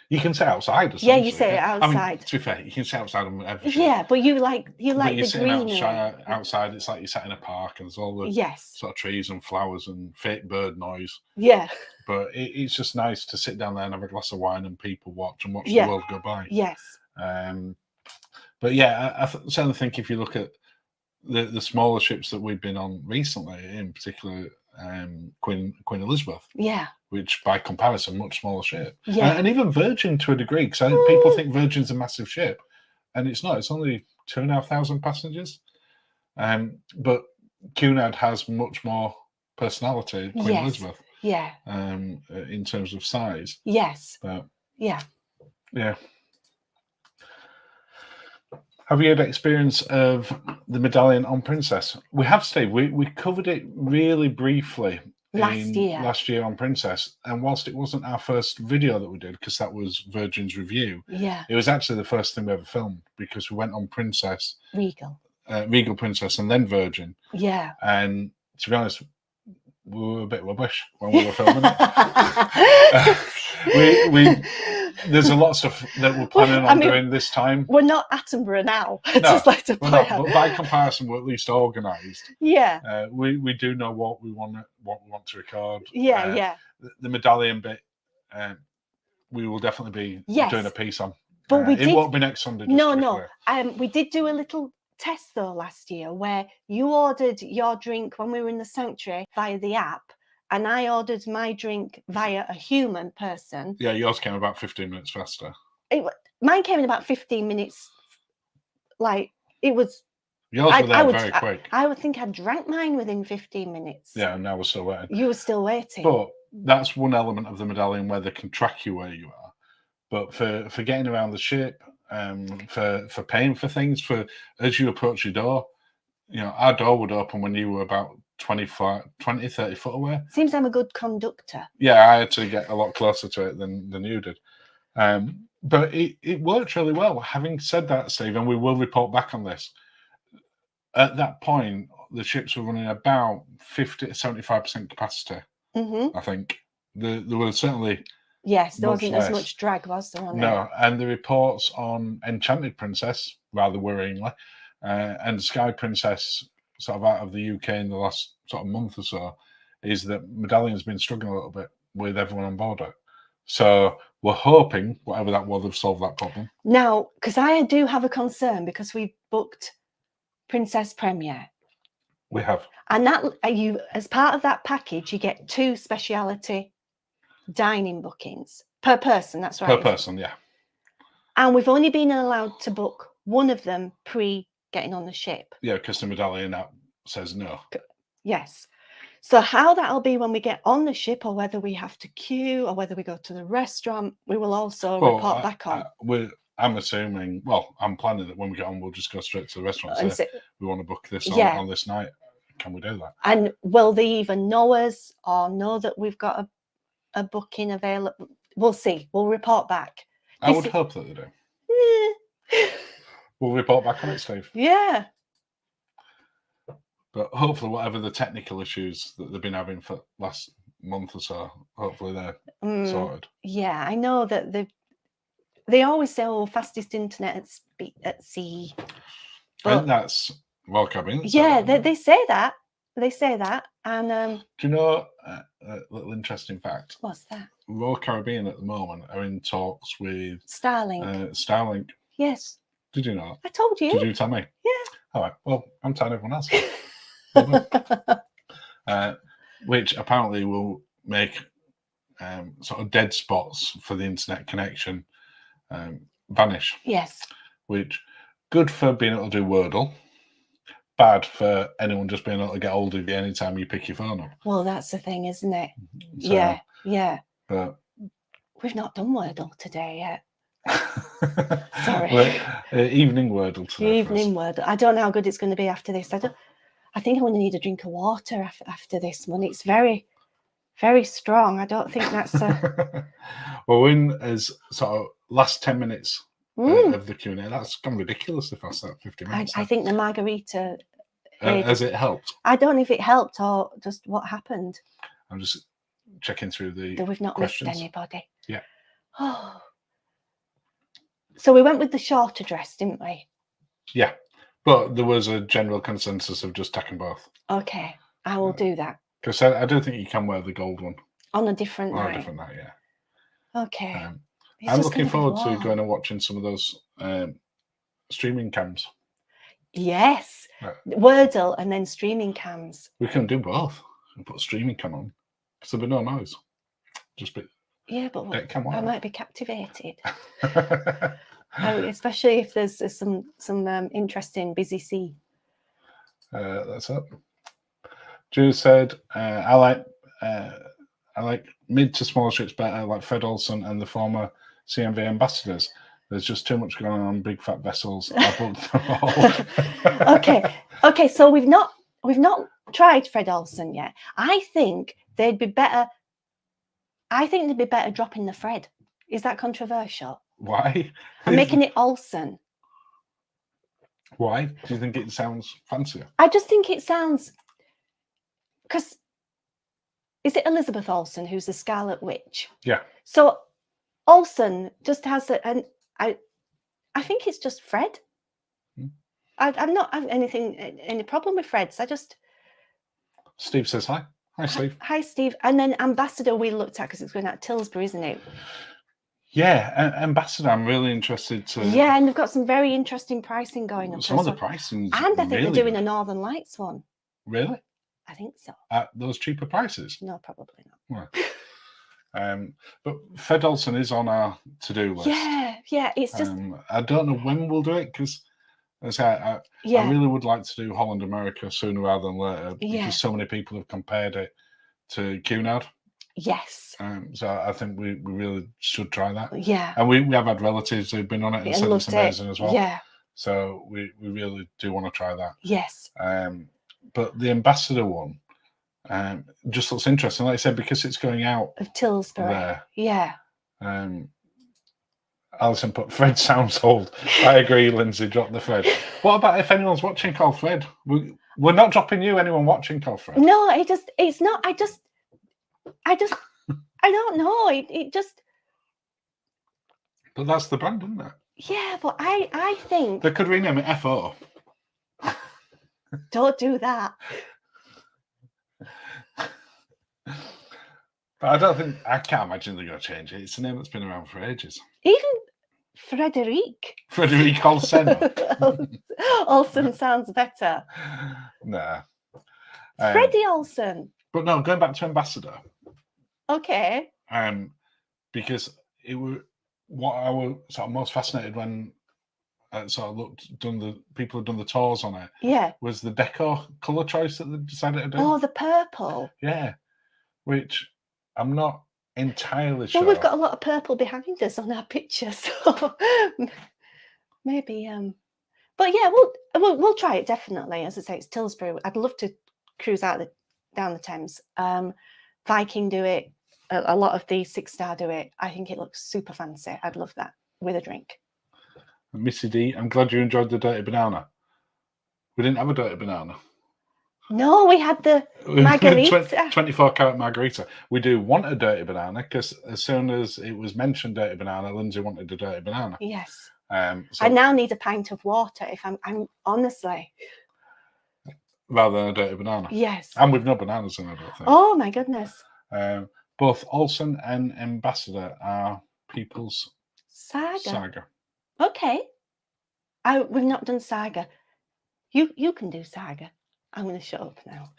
You can sit outside. Yeah, you sit outside. I mean, to be fair, you can sit outside on every ship. Yeah, but you like you're the greenery. Outside, it's like you're sat in a park, and there's all the sort of trees and flowers and fake bird noise. Yeah. But it's just nice to sit down there and have a glass of wine and people watch the world go by. Yes. But yeah, I certainly think if you look at the smaller ships that we've been on recently, in particular Queen Elizabeth, which by comparison, much smaller ship, and even Virgin to a degree, because I think people think Virgin's a massive ship, and it's not. It's only 2,500 passengers, but Cunard has much more personality. Queen Elizabeth, in terms of size, but yeah. Have you had experience of the Medallion on Princess? We have, Steve. We covered it really briefly last year on Princess, and whilst it wasn't our first video that we did, because that was Virgin's review, it was actually the first thing we ever filmed, because we went on Princess, Regal Princess, and then Virgin. Yeah. And to be honest, we were a bit rubbish when we were filming it. There's a lot of stuff that we're planning on doing this time. We're not Attenborough now. No, we're not, but by comparison, we're at least organised. Yeah. We do know what we want to record. Yeah. The Medallion bit, we will definitely be doing a piece on. But it won't be next Sunday. No. We did do a little test though last year where you ordered your drink when we were in the sanctuary via the app, and I ordered my drink via a human person. Yeah, yours came about 15 minutes faster. Mine came in about 15 minutes. Like, it was... Yours were there very quick. I would think I drank mine within 15 minutes. Yeah, and I was still waiting. You were still waiting. But that's one element of the Medallion where they can track you where you are. But for getting around the ship, for paying for things, as you approach your door, our door would open when you were about 20, 30 foot away. Seems I'm a good conductor. Yeah, I had to get a lot closer to it than you did. But it worked really well. Having said that, Steve, and we will report back on this, at that point, the ships were running about 50 to 75% capacity, I think. There was certainly... Yes, there wasn't as much drag, was there? No, and the reports on Enchanted Princess, rather worryingly, and Sky Princess, sort of out of the UK in the last sort of month or so, is that Medallion's been struggling a little bit with everyone on board it. So we're hoping, whatever that was, they've solved that problem. Now, because I do have a concern, because we booked Princess Premier. We have. And as part of that package, you get 2 speciality dining bookings per person. That's right. Per person, yeah. And we've only been allowed to book one of them pre getting on the ship. Yeah, because the Medallion app says no. Yes. So how that'll be when we get on the ship, or whether we have to queue, or whether we go to the restaurant, we will also report back on. I'm assuming, I'm planning that when we get on, we'll just go straight to the restaurant and say, we want to book this on this night. Can we do that? And will they even know us, or know that we've got a booking available? We'll see. We'll report back. I would hope that they do. We'll report back on it, Steve. Yeah. But hopefully, whatever the technical issues that they've been having for last month or so, hopefully they're sorted. Yeah, I know that they always say, fastest internet at sea. And that's Royal Caribbean. Yeah, they say that. They say that. And do you know a little interesting fact? what's that? Royal Caribbean at the moment are in talks with Starlink. Starlink. Yes. Did you know that? I told you. Did you tell me? Yeah. All right. Well, I'm telling everyone else. Well done. Which apparently will make sort of dead spots for the internet connection vanish. Yes. Which good for being able to do Wordle. Bad for anyone just being able to get hold of you anytime you pick your phone up. Well, that's the thing, isn't it? So, yeah. Yeah. But we've not done Wordle today yet. Sorry. Evening Wordle today. Evening Wordle. I don't know how good it's going to be after this. I think I'm going to need a drink of water after this one. It's very, very strong. I don't think that's Well, in as sort of last 10 minutes of the Q&A, that's gone ridiculous if I start 50 minutes. I think the margarita... has it helped? I don't know if it helped or just what happened. I'm just checking through the That we've not questions. missed anybody. Yeah. Oh. So we went with the shorter dress, didn't we? Yeah. But there was a general consensus of just tacking both. Okay. I will do that. Because I don't think you can wear the gold one. On a different night? On a different night, yeah. Okay. I'm looking forward to going and watching some of those streaming cams. Yes. Right. Wordle and then streaming cams. We can do both and put streaming cam on. Because there'll be no noise. Just be... Yeah, but I might be captivated. Especially if there's some interesting busy sea. That's it. Drew said, I like mid to small ships better, like Fred Olsen and the former CMV ambassadors. There's just too much going on big fat vessels. I booked them all. Okay. So we've not tried Fred Olsen yet. I think they'd be better dropping the Fred. Is that controversial? Why? I'm making it Olsen. Why? Do you think it sounds fancier? I just think it sounds... Because is it Elizabeth Olsen who's the Scarlet Witch? Yeah. So Olsen just has I think it's just Fred. I'm not having any problem with Freds. Steve says hi. Hi, Steve. Hi, Steve. And then Ambassador we looked at because it's going out Tilbury, isn't it? Yeah, Ambassador, I'm really interested to... Yeah, and they've got some very interesting pricing going on. Some of the pricing. And I think they're doing a Northern Lights one. Really? I think so. At those cheaper prices? No, probably not. Right. But Fred Olsen is on our to-do list. Yeah. It's just... I don't know when we'll do it because I really would like to do Holland America sooner rather than later because so many people have compared it to Cunard. Yes. So I think we really should try that. Yeah. And we have had relatives who've been on it and said it's amazing as well. Yeah. So we really do want to try that. Yes. But the Ambassador one just looks interesting. Like I said, because it's going out of Tilbury. There. Yeah. Alison put Fred sounds old. I agree, Lindsay. Drop the Fred. What about if anyone's watching called Fred? We're not dropping you. Anyone watching called Fred? No, it's not. I don't know. It just. But that's the brand, isn't it? Yeah, but I think they could rename it FO. Don't do that. But I can't imagine they're going to change it. It's a name that's been around for ages. Even Frederic Olsen. Olsen sounds better. Nah. Freddie Olsen. But no, going back to Ambassador. Okay. Because it was what I was sort of most fascinated when I sort of people had done the tours on it. Yeah. Was the decor colour choice that they decided to do. Oh, the purple. Yeah. Which I'm not entirely sure. Well, we've got a lot of purple behind us on our picture, so maybe. But yeah, we'll try it definitely. As I say, it's Tilbury. I'd love to cruise down the Thames. Viking do it. A lot of the 6-star do it. I think it looks super fancy. I'd love that with a drink. Missy D, I'm glad you enjoyed the dirty banana. We didn't have a dirty banana. No, we had the margarita. 24 carat margarita. We do want a dirty banana because as soon as it was mentioned dirty banana, Lindsay wanted a dirty banana. Yes. So I now need a pint of water. If I'm honestly, rather than a dirty banana. yes. And with no bananas in it, I don't think. Oh my goodness. Both Olsen and Ambassador are People's Saga. Okay. We've not done Saga. You can do Saga. I'm going to shut up now.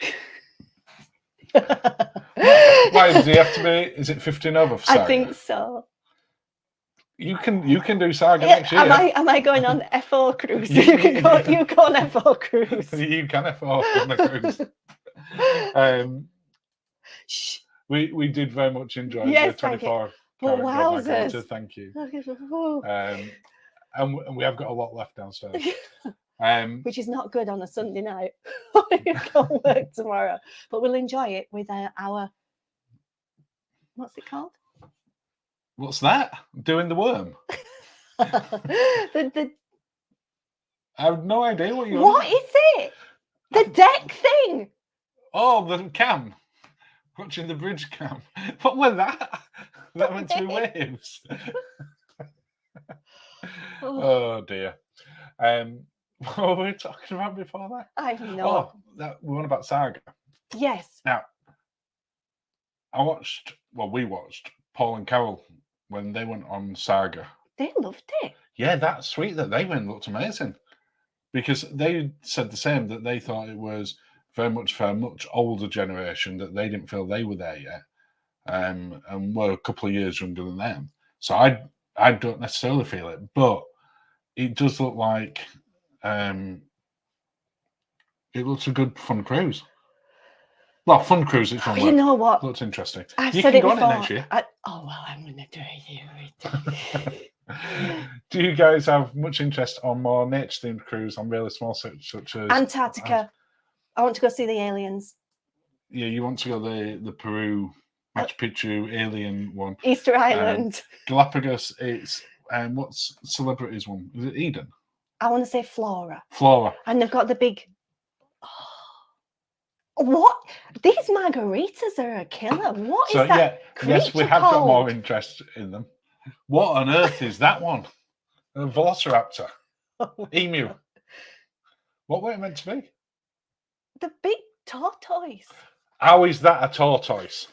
Why does he have to be? Is it 15 over for Saga? I think so. You can do Saga next year. Am I going on FO cruise? You go on FO cruise. You can FO on a cruise. Shh. We did very much enjoy the 24 But carat gold margarita. Thank you. And we have got a lot left downstairs. Which is not good on a Sunday night. You can't work tomorrow, but we'll enjoy it with our. What's it called? What's that? Doing the worm. I have no idea what you're. What is it? The deck thing. Oh, the cam. Watching the bridge cam. What was that? That went to be waves. Oh dear. What were we talking about before that? I know. Oh, we're on about Saga. Yes. Now, we watched Paul and Carol when they went on Saga. They loved it. Yeah, that suite that they went looked amazing. Because they said the same, that they thought it was very much for a much older generation, that they didn't feel they were there yet. And were a couple of years younger than them. So I don't necessarily feel it, but it does look like it looks a good fun cruise. Well, fun cruise. It's You know what? Looks interesting. I've you said can it go before. on it next year. I'm going to do it. Do you guys have much interest on more nature-themed cruise on really small such as Antarctica? I want to go see the aliens. Yeah, you want to go the Peru, Machu Picchu, alien one. Easter Island. Galapagos, it's what's celebrities one? Is it Eden? I want to say Flora. And they've got the big. What? These margaritas are a killer. What is that? Yes, we have got more interest in them. What on earth is that one? A velociraptor, emu. What were it meant to be? The big tortoise. How is that a tortoise?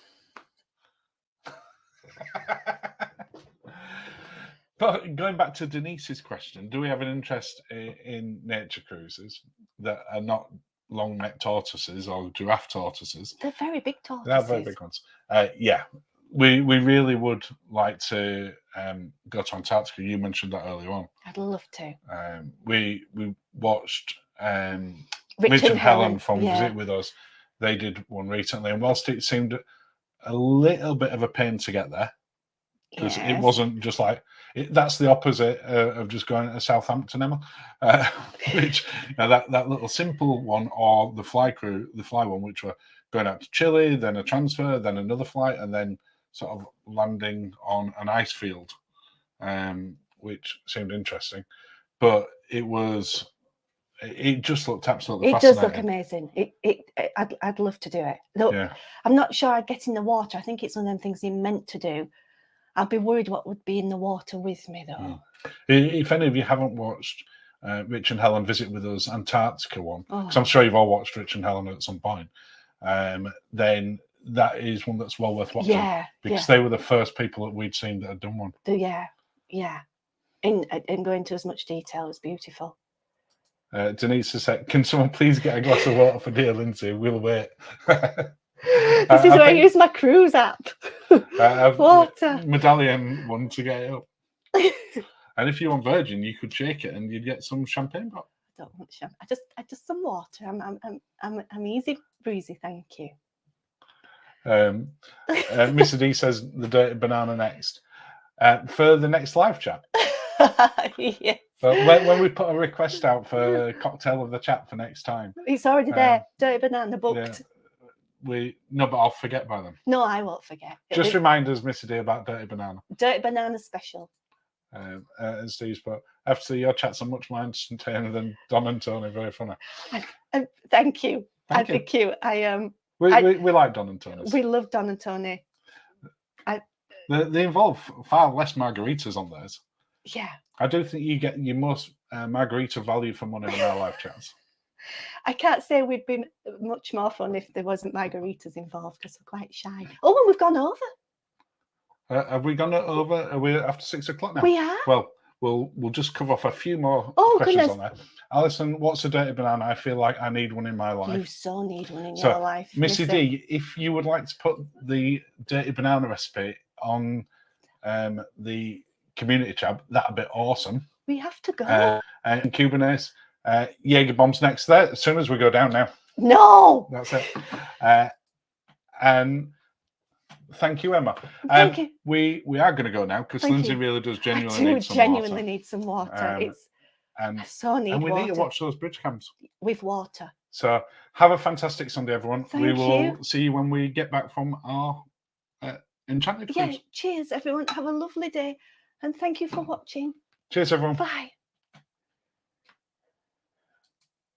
But going back to Denise's question, do we have an interest in nature cruises that are not long-necked tortoises or giraffe tortoises? They're very big tortoises. They're very big ones. Yeah, we really would like to go to Antarctica. You mentioned that earlier on. I'd love to. We watched Rich and Helen from Visit With Us. They did one recently, and whilst it seemed a little bit of a pain to get there, because it wasn't just like that's the opposite of just going to Southampton, Emma. Which that little simple one, or the fly one, which were going out to Chile, then a transfer, then another flight, and then sort of landing on an ice field, which seemed interesting. But it just looked absolutely fascinating. It does look amazing. I'd love to do it. Look, I'm not sure I'd get in the water. I think it's one of them things you're meant to do. I'd be worried what would be in the water with me, though. If any of you haven't watched Rich and Helen Visit With Us Antarctica one, because I'm sure you've all watched Rich and Helen at some point, then that is one that's well worth watching. Because they were the first people that we'd seen that had done one. Yeah. And go into as much detail as beautiful. Denise has said, "Can someone please get a glass of water for dear Lindsay? We'll wait." This is where I use my cruise app. Water. Medallion one to get it up. And if you want Virgin, you could shake it and you'd get some champagne pop. I don't want champagne. I just some water. I'm easy breezy, thank you. Mr. D says the dirty banana next. For the next live chat. Yes. But when we put a request out for cocktail of the chat for next time, it's already there. Dirty banana booked. But I'll forget by then. No, I won't forget. Just remind us, Mr. D, about dirty banana. Dirty banana special. And Steve's put, after your chats are much more entertaining than Don and Tony. Very funny. Thank you. Thank you. We like Don and Tony. We love Don and Tony. They involve far less margaritas on theirs. Yeah. I do think you get your most margarita value for money on our live chats. I can't say we'd been much more fun if there wasn't margaritas involved because we're quite shy. Oh, and we've gone over. Have we gone over? Are we after 6 o'clock now? We are. Well, we'll just cover off a few more questions on there. Alison, what's a dirty banana? I feel like I need one in my life. You so need one in your life. Missy D, if you would like to put the dirty banana recipe on the community tab, that'd be awesome. We have to go. And Cubanese, Jaeger bombs next there. As soon as we go down now. No. That's it. And thank you, Emma. Thank you. We are going to go now because Lindsay really does genuinely need some water. And I so need and we water. need to watch those bridge cams with water. So have a fantastic Sunday, everyone. We will see you when we get back from our Enchanted Cruise. Yeah, cheers, everyone. Have a lovely day, and thank you for watching. Cheers, everyone. Bye.